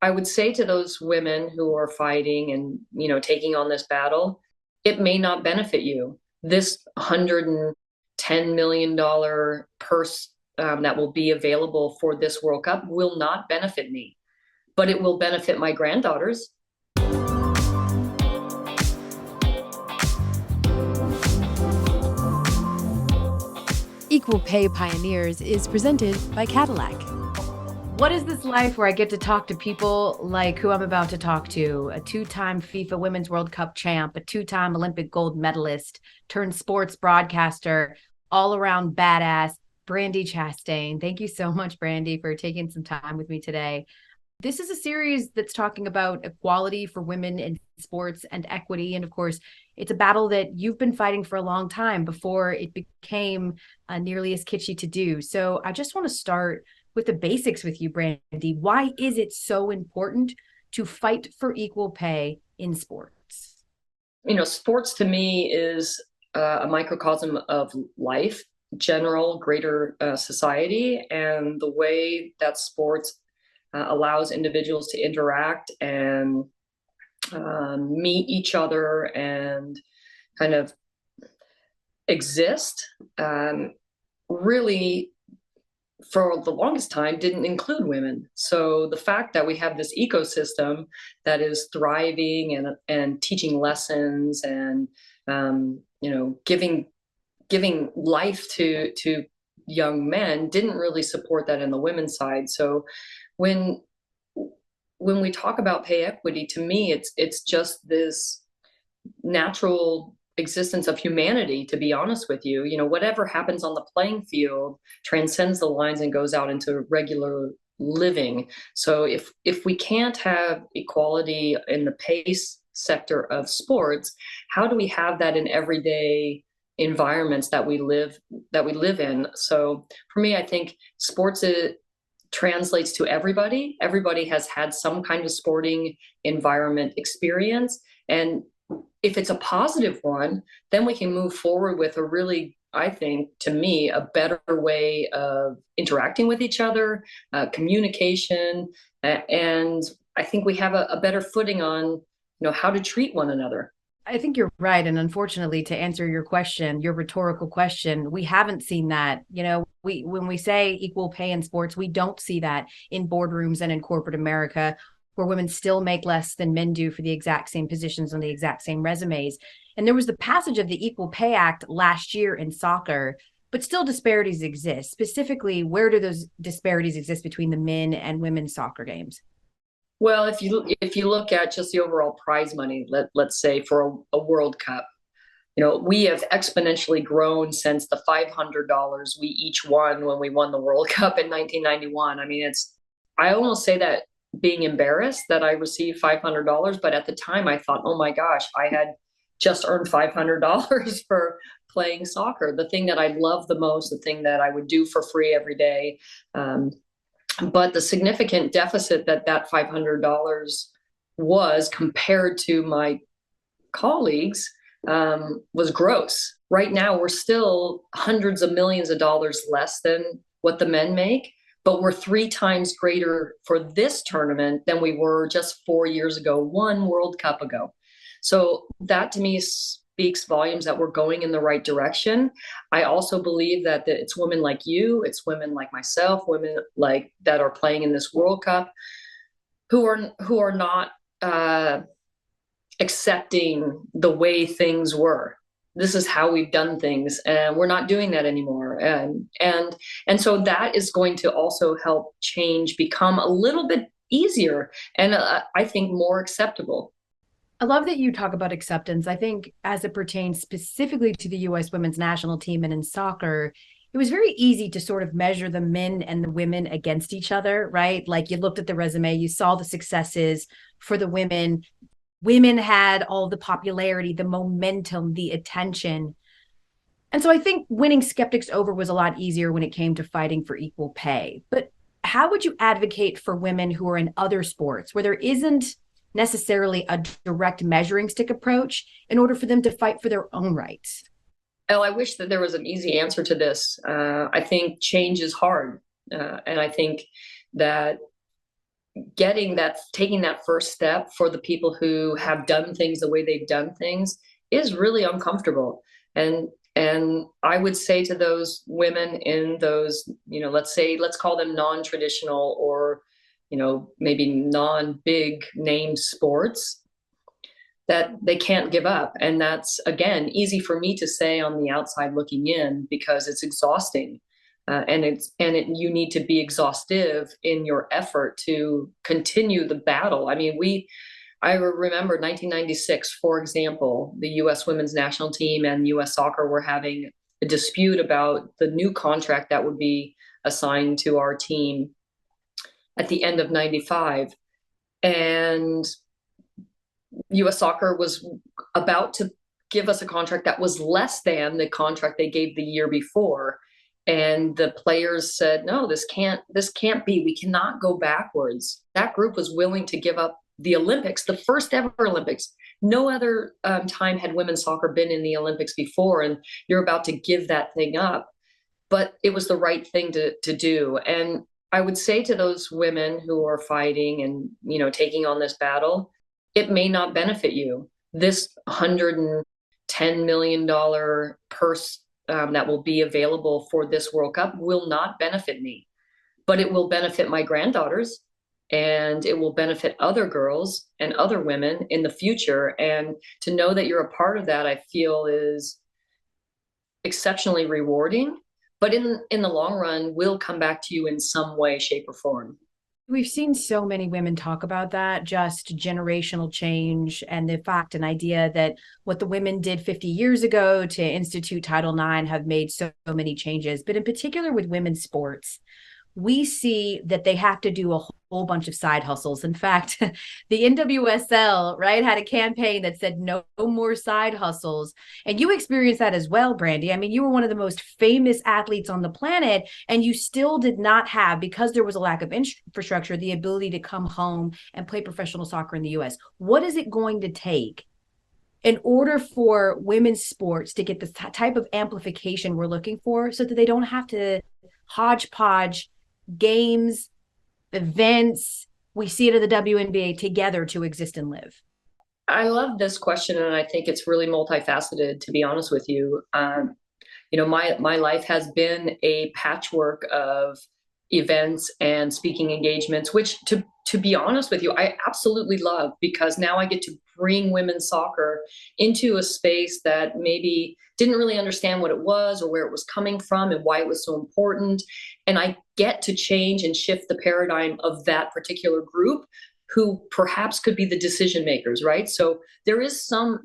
I would say to those women who are fighting and, taking on this battle, it may not benefit you. This $110 million purse that will be available for this World Cup will not benefit me, but it will benefit my granddaughters. Equal Pay Pioneers is presented by Cadillac. What is this life where I get to talk to people like who I'm about to talk to? A two-time FIFA Women's World Cup champ, a two-time Olympic gold medalist, turned sports broadcaster, all-around badass, Brandi Chastain. Thank you so much, Brandi, for taking some time with me today. This is a series that's talking about equality for women in sports and equity. And of course, it's a battle that you've been fighting for a long time before it became nearly as kitschy to do. So I just want to start with the basics with you, Brandi. Why is it so important to fight for equal pay in sports? Sports to me is a microcosm of life, general, greater society, and the way that sports allows individuals to interact and meet each other and kind of exist, really for the longest time didn't include women. So the fact that we have this ecosystem that is thriving and teaching lessons and giving life to young men didn't really support that in the women's side. So when we talk about pay equity, to me, it's just this natural existence of humanity, to be honest with you. Whatever happens on the playing field transcends the lines and goes out into regular living. So if we can't have equality in the pay sector of sports, how do we have that in everyday environments that we live in? So for me, I think sports translates to everybody. Everybody has had some kind of sporting environment experience. And if it's a positive one, then we can move forward with a really, I think, to me, a better way of interacting with each other, communication. And I think we have a better footing on, how to treat one another. I think you're right. And unfortunately, to answer your question, your rhetorical question, we haven't seen that. When we say equal pay in sports, we don't see that in boardrooms and in corporate America, where women still make less than men do for the exact same positions on the exact same resumes. And there was the passage of the Equal Pay Act last year in soccer, but still disparities exist. Specifically, where do those disparities exist between the men and women's soccer games? Well, if you look at just the overall prize money, let's say for a World Cup, we have exponentially grown since the $500 we each won when we won the World Cup in 1991. I mean, I almost say that being embarrassed that I received $500, but at the time I thought, oh my gosh, I had just earned $500 for playing soccer, the thing that I love the most, the thing that I would do for free every day. But the significant deficit that $500 was compared to my colleagues was gross. Right now, we're still hundreds of millions of dollars less than what the men make, but we're 3 times greater for this tournament than we were just 4 years ago, one World Cup ago. So that to me speaks volumes that we're going in the right direction. I also believe that it's women like you, it's women like myself, women like that are playing in this World Cup who are not accepting the way things were. This is how we've done things, and we're not doing that anymore. And so that is going to also help change become a little bit easier and I think more acceptable. I love that you talk about acceptance. I think as it pertains specifically to the U.S. women's national team and in soccer, it was very easy to sort of measure the men and the women against each other, right? Like you looked at the resume, you saw the successes for the women. Women had all the popularity, the momentum, the attention. And so I think winning skeptics over was a lot easier when it came to fighting for equal pay. But how would you advocate for women who are in other sports where there isn't necessarily a direct measuring stick approach in order for them to fight for their own rights? Elle, I wish that there was an easy answer to this. I think change is hard. And I think that taking that first step for the people who have done things the way they've done things is really uncomfortable. And I would say to those women in those, let's call them non-traditional or, maybe non-big name sports, that they can't give up. And that's, again, easy for me to say on the outside looking in because it's exhausting. You need to be exhaustive in your effort to continue the battle. I mean, I remember 1996, for example, the U.S. women's national team and U.S. soccer were having a dispute about the new contract that would be assigned to our team at the end of 95. And U.S. soccer was about to give us a contract that was less than the contract they gave the year before. And the players said, no, this can't be. We cannot go backwards. That group was willing to give up the Olympics, the first ever Olympics. No other time had women's soccer been in the Olympics before, and you're about to give that thing up. But it was the right thing to do. And I would say to those women who are fighting and, taking on this battle, it may not benefit you. This $110 million purse that will be available for this World Cup will not benefit me, but it will benefit my granddaughters, and it will benefit other girls and other women in the future. And to know that you're a part of that, I feel is exceptionally rewarding, but in the long run will come back to you in some way, shape, or form. We've seen so many women talk about that, just generational change and the fact and idea that what the women did 50 years ago to institute Title IX have made so many changes. But in particular with women's sports, we see that they have to do a whole bunch of side hustles. In fact, the NWSL, right, had a campaign that said no more side hustles. And you experienced that as well, Brandi. I mean, you were one of the most famous athletes on the planet, and you still did not have, because there was a lack of infrastructure, the ability to come home and play professional soccer in the US. What is it going to take in order for women's sports to get the type of amplification we're looking for so that they don't have to hodgepodge games, events, we see it at the WNBA together to exist and live? I love this question, and I think it's really multifaceted, to be honest with you. My life has been a patchwork of events and speaking engagements, which to be honest with you, I absolutely love, because now I get to bring women's soccer into a space that maybe didn't really understand what it was or where it was coming from and why it was so important. And I get to change and shift the paradigm of that particular group who perhaps could be the decision makers, right? So there is some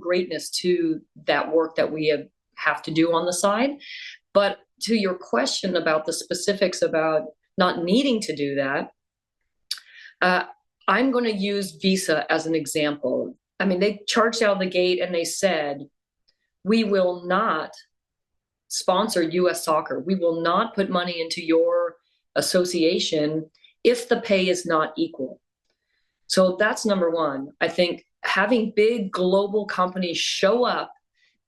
greatness to that work that we have to do on the side. But to your question about the specifics about not needing to do that, I'm going to use Visa as an example. I mean, they charged out of the gate and they said, we will not sponsor U.S. soccer. We will not put money into your association if the pay is not equal. So that's number one. I think having big global companies show up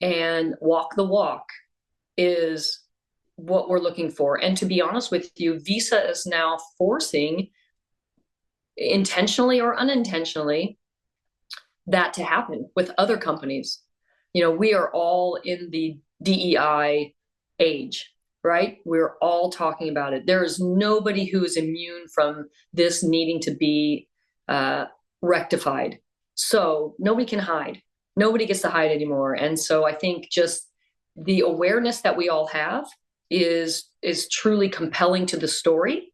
and walk the walk is what we're looking for. And to be honest with you, Visa is now forcing, intentionally or unintentionally, that to happen with other companies. We are all in the DEI age, right? We're all talking about it. There is nobody who is immune from this needing to be rectified. So nobody can hide. Nobody gets to hide anymore. And so I think just the awareness that we all have is truly compelling to the story.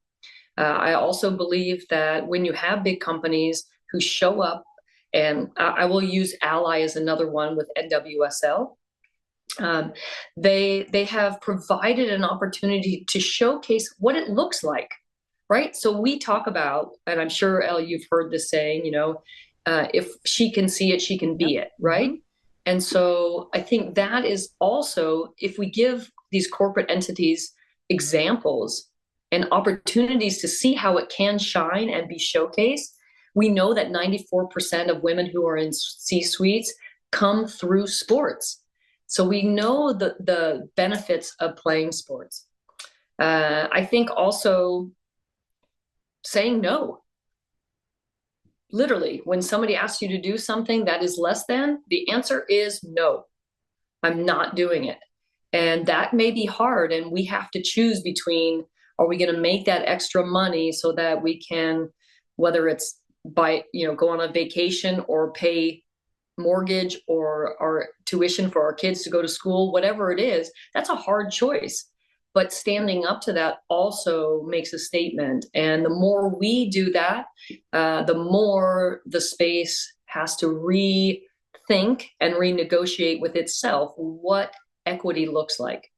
I also believe that when you have big companies who show up, and I will use Ally as another one with NWSL, they have provided an opportunity to showcase what it looks like, right? So we talk about, and I'm sure, Elle, you've heard this saying, if she can see it, she can be it, right? Mm-hmm. And so I think that is also, if we give these corporate entities examples and opportunities to see how it can shine and be showcased, we know that 94% of women who are in C-suites come through sports. So we know the benefits of playing sports. I think also saying no. Literally, when somebody asks you to do something that is less than, the answer is no, I'm not doing it. And that may be hard. And we have to choose between, are we going to make that extra money so that we can, whether it's buy, go on a vacation or pay mortgage or our tuition for our kids to go to school, whatever it is, that's a hard choice. But standing up to that also makes a statement. And the more we do that, the more the space has to rethink and renegotiate with itself what equity looks like.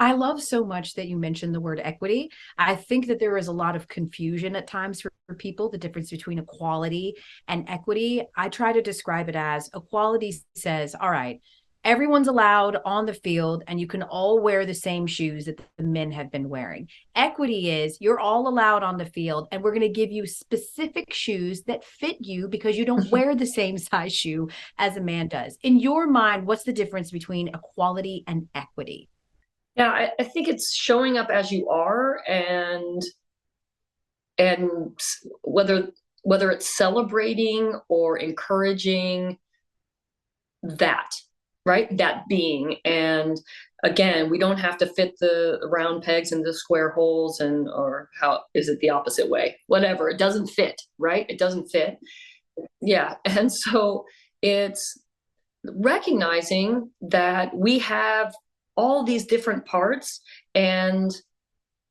I love so much that you mentioned the word equity. I think that there is a lot of confusion at times for people, the difference between equality and equity. I try to describe it as equality says, all right, everyone's allowed on the field and you can all wear the same shoes that the men have been wearing. Equity is you're all allowed on the field and we're going to give you specific shoes that fit you because you don't wear the same size shoe as a man does. In your mind, what's the difference between equality and equity? Yeah, I think it's showing up as you are, and whether it's celebrating or encouraging that, right? That being. And again, we don't have to fit the round pegs into square holes, and or how is it the opposite way? Whatever, it doesn't fit, right? It doesn't fit. Yeah. And so it's recognizing that we have all these different parts and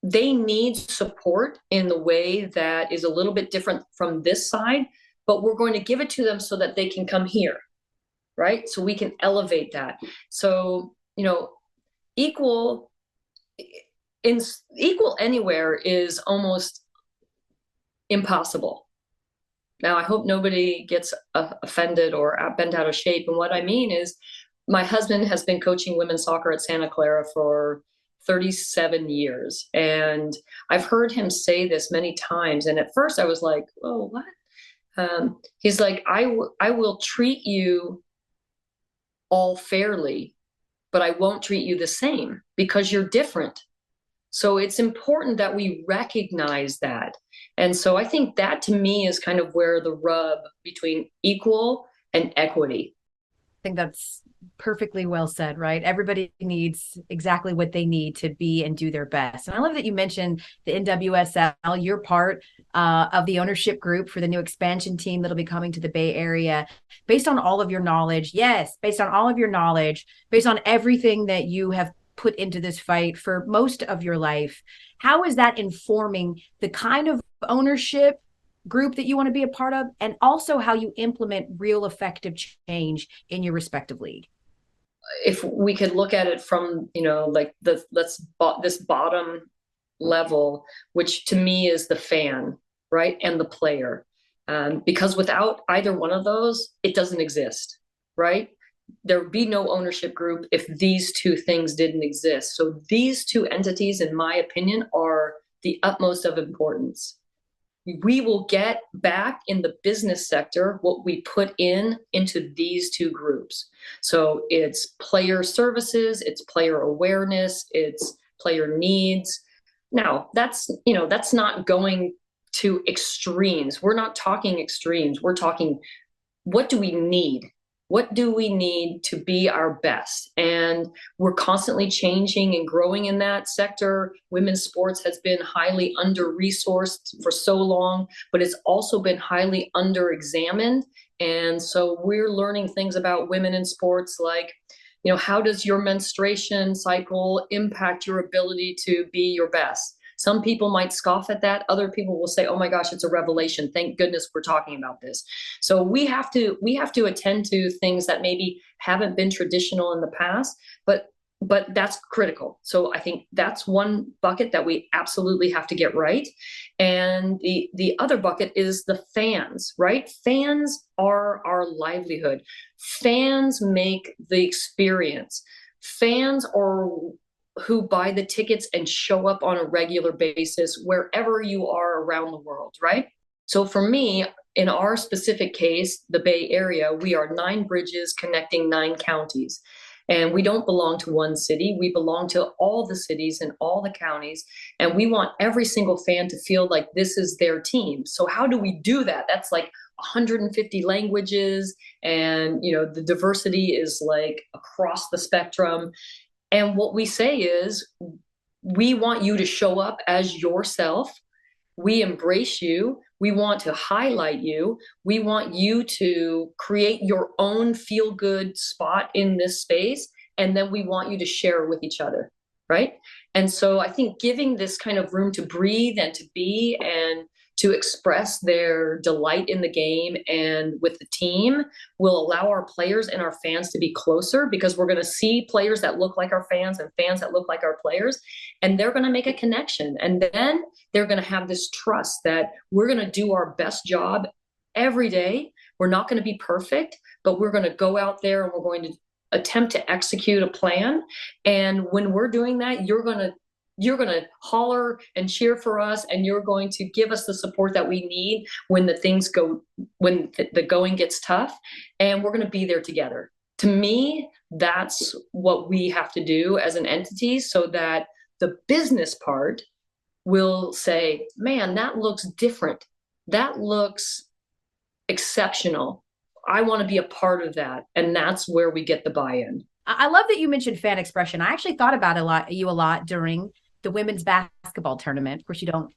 they need support in the way that is a little bit different from this side, but we're going to give it to them so that they can come here, right? So we can elevate that. So, equal equal anywhere is almost impossible. Now, I hope nobody gets offended or bent out of shape. And what I mean is, my husband has been coaching women's soccer at Santa Clara for 37 years. And I've heard him say this many times. And at first I was like, oh, what? He's like, I will treat you all fairly, but I won't treat you the same because you're different. So it's important that we recognize that. And so I think that to me is kind of where the rub between equal and equity. I think that's perfectly well said, right? Everybody needs exactly what they need to be and do their best. And I love that you mentioned the NWSL. You're part of the ownership group for the new expansion team that'll be coming to the Bay Area. Based on all of your knowledge, yes, based on all of your knowledge, based on everything that you have put into this fight for most of your life, how is that informing the kind of ownership group that you want to be a part of, and also how you implement real effective change in your respective league? If we could look at it from, like this bottom level, which to me is the fan, right? And the player. Because without either one of those, it doesn't exist, right? There would be no ownership group if these two things didn't exist. So these two entities, in my opinion, are the utmost of importance. We will get back in the business sector what we put into these two groups. So it's player services, it's player awareness, it's player needs. Now, that's not going to extremes. We're not talking extremes. We're talking, what do we need? What do we need to be our best? And we're constantly changing and growing in that sector. Women's sports has been highly under-resourced for so long, but it's also been highly under-examined. And so we're learning things about women in sports like, how does your menstruation cycle impact your ability to be your best? Some people might scoff at that. Other people will say, oh my gosh, it's a revelation. Thank goodness we're talking about this. So we have to attend to things that maybe haven't been traditional in the past, but that's critical. So I think that's one bucket that we absolutely have to get right. And the other bucket is the fans, right? Fans are our livelihood. Fans make the experience. Fans are who buy the tickets and show up on a regular basis wherever you are around the world, right? So for me, in our specific case, the Bay Area, we are 9 bridges connecting 9 counties. And we don't belong to one city. We belong to all the cities and all the counties. And we want every single fan to feel like this is their team. So how do we do that? That's like 150 languages, and the diversity is like across the spectrum. And what we say is, we want you to show up as yourself. We embrace you. We want to highlight you. We want you to create your own feel good spot in this space. And then we want you to share with each other. Right. And so I think giving this kind of room to breathe and to be and to express their delight in the game and with the team will allow our players and our fans to be closer, because we're going to see players that look like our fans and fans that look like our players, and they're going to make a connection. And then they're going to have this trust that we're going to do our best job every day. We're not going to be perfect, but we're going to go out there and we're going to attempt to execute a plan. And when we're doing that, you're going to holler and cheer for us, and you're going to give us the support that we need when the going gets tough, and we're going to be there together. To me, that's what we have to do as an entity, so that the business part will say, man, that looks different. That looks exceptional. I want to be a part of that. And that's where we get the buy-in. I love that you mentioned fan expression. I actually thought about you a lot during the women's basketball tournament. Of course, you don't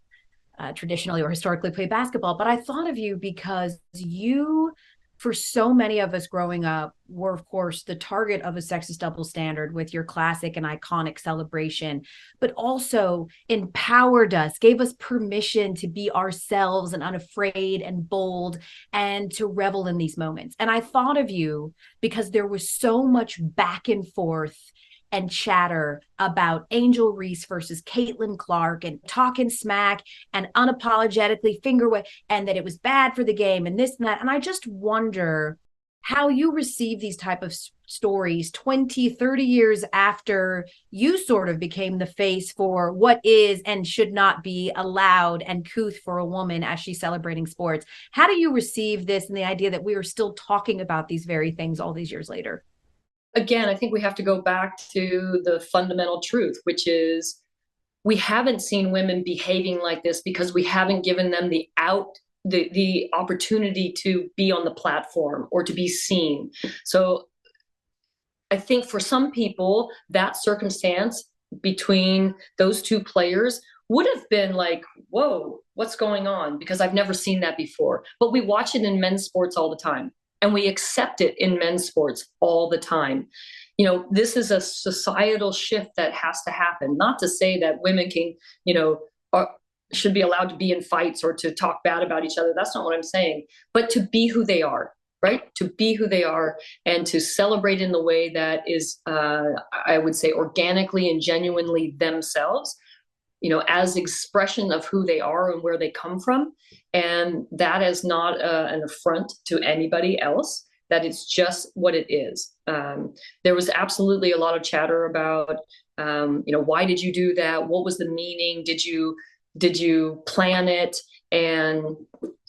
traditionally or historically play basketball, but I thought of you because you, for so many of us growing up, were, of course, the target of a sexist double standard with your classic and iconic celebration, but also empowered us, gave us permission to be ourselves and unafraid and bold and to revel in these moments. And I thought of you because there was so much back and forth and chatter about Angel Reese versus Caitlin Clark, and talking smack and unapologetically finger wave, and that it was bad for the game and this and that. And I just wonder how you receive these type of stories 20, 30 years after you sort of became the face for what is and should not be allowed and couth for a woman as she's celebrating sports. How do you receive this and the idea that we are still talking about these very things all these years later? Again, I think we have to go back to the fundamental truth, which is we haven't seen women behaving like this because we haven't given them the opportunity to be on the platform or to be seen. So I think for some people, that circumstance between those two players would have been like, whoa, what's going on? Because I've never seen that before. But we watch it in men's sports all the time. And we accept it in men's sports all the time. This is a societal shift that has to happen. Not to say that women can, should be allowed to be in fights or to talk bad about each other. That's not what I'm saying. But to be who they are, right? To be who they are and to celebrate in the way that is, I would say, organically and genuinely themselves, as expression of who they are and where they come from. And that is not an affront to anybody else, that it's just what it is. There was absolutely a lot of chatter about, why did you do that? What was the meaning? Did you plan it? And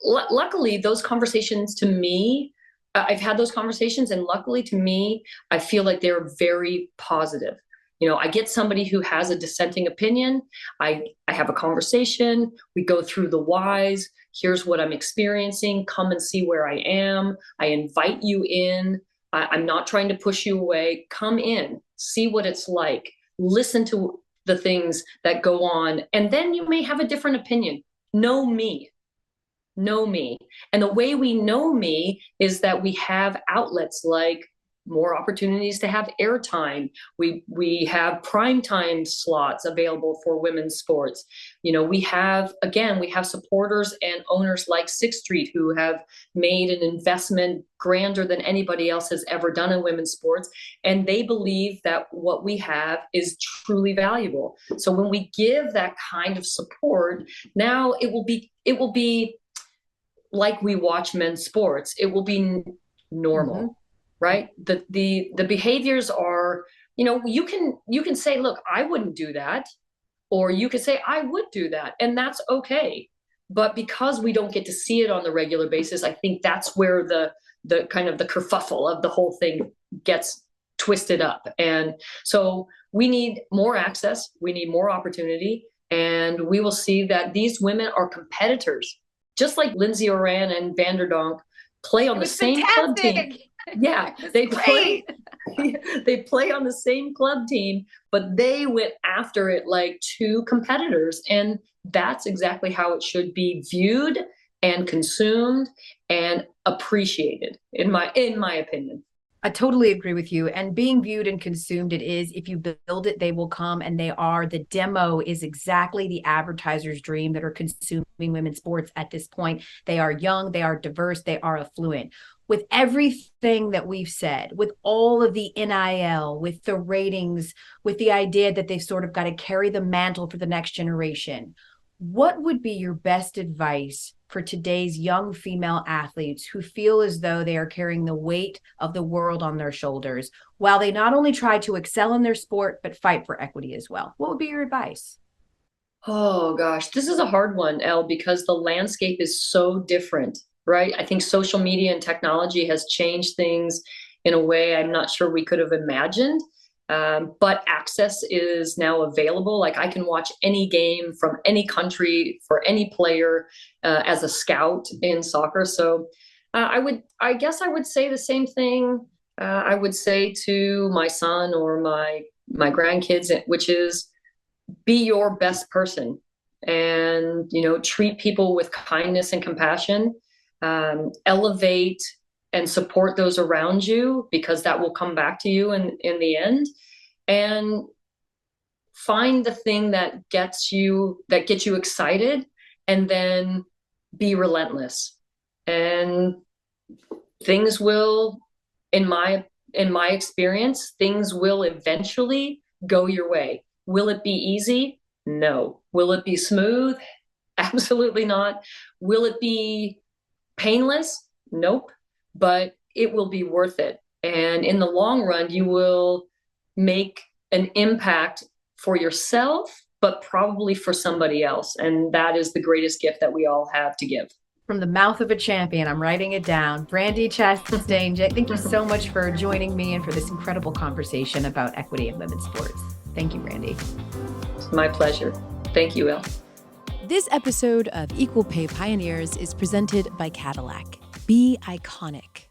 luckily those conversations, to me, I've had those conversations, and luckily to me, I feel like they're very positive. I get somebody who has a dissenting opinion. I have a conversation. We go through the whys. Here's what I'm experiencing. Come and see where I am. I invite you in. I'm not trying to push you away. Come in, see what it's like. Listen to the things that go on. And then you may have a different opinion. Know me. And the way we know me is that we have outlets like more opportunities to have airtime. We have primetime slots available for women's sports. We have supporters and owners like Sixth Street who have made an investment grander than anybody else has ever done in women's sports. And they believe that what we have is truly valuable. So when we give that kind of support, now it will be like we watch men's sports. It will be normal. Mm-hmm. Right? The behaviors are, you can say, look, I wouldn't do that. Or you could say, I would do that. And that's okay. But because we don't get to see it on the regular basis, I think that's where the kind of the kerfuffle of the whole thing gets twisted up. And so we need more access. We need more opportunity. And we will see that these women are competitors. just like Lindsay Oran and Vanderdonk play on It the was same club team. fantastic. Yeah, It was they great. play they play on the same club team, but they went after it like two competitors. And that's exactly how it should be viewed and consumed and appreciated, in my opinion. I totally agree with you. And being viewed and consumed, it is. If you build it, they will come, and they are. The demo is exactly the advertiser's dream that are consuming women's sports at this point. They are young, they are diverse, they are affluent. With everything that we've said, with all of the NIL, with the ratings, with the idea that they've sort of got to carry the mantle for the next generation, what would be your best advice for today's young female athletes who feel as though they are carrying the weight of the world on their shoulders while they not only try to excel in their sport, but fight for equity as well? What would be your advice? Oh gosh, this is a hard one, Elle, because the landscape is so different, right? I think social media and technology has changed things in a way I'm not sure we could have imagined. But access is now available. Like I can watch any game from any country for any player as a scout in soccer. So I guess I would say the same thing. I would say to my son or my grandkids, which is be your best person, and treat people with kindness and compassion. Elevate and support those around you, because that will come back to you in the end. And find the thing that gets you excited, and then be relentless. And things will, in my experience, things will eventually go your way. Will it be easy? No. Will it be smooth? Absolutely not. Will it be painless? Nope. But it will be worth it. And in the long run, you will make an impact for yourself, but probably for somebody else. And that is the greatest gift that we all have to give. From the mouth of a champion, I'm writing it down. Brandi Chastain, thank you so much for joining me and for this incredible conversation about equity in women's sports. Thank you, Brandi. It's my pleasure. Thank you, Elle. This episode of Equal Pay Pioneers is presented by Cadillac. Be iconic.